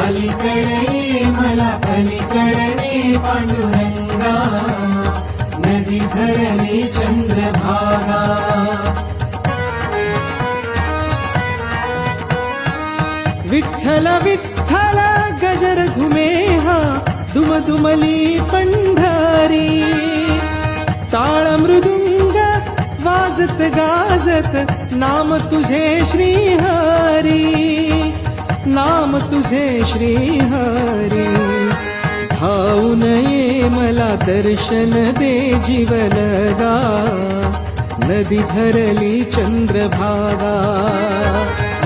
अलीकडे मला पलीकडे पांडुरंगा, नदी धरली चंद्रभागा. विठ्ठल विठ्ठल गजर घुमे हा, दुमदुमली पंढरी. टाळ मृदुंग वाजत गाजत, नाम तुझे श्रीहरी, नाम तुझे श्रीहरी. ठाऊ नये मला दर्शन दे जीवलगा, नदी धरली चंद्रभागा.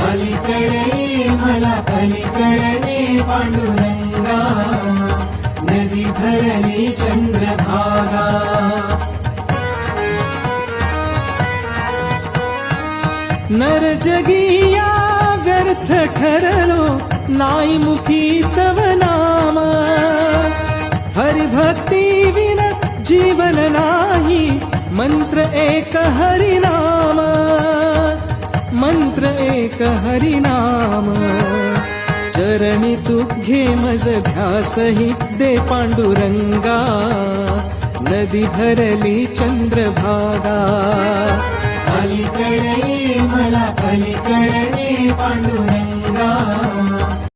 अलीकडे मला पलीकडे पांडुरंगा, नदी धरली चंद्रभागा. नर जगिया व्यर्थ ठरलो, नाई मुखी तव नाम. हरिभक्ती विन जीवन नाही, मंत्र एक हरिनाम, मंत्र एक हरिनाम. चरणी तू घे मज ध्यासही दे पांडुरंगा, नदी भरली चंद्रभागा. अलीकडे मला पलीकडे पांडुरंगा,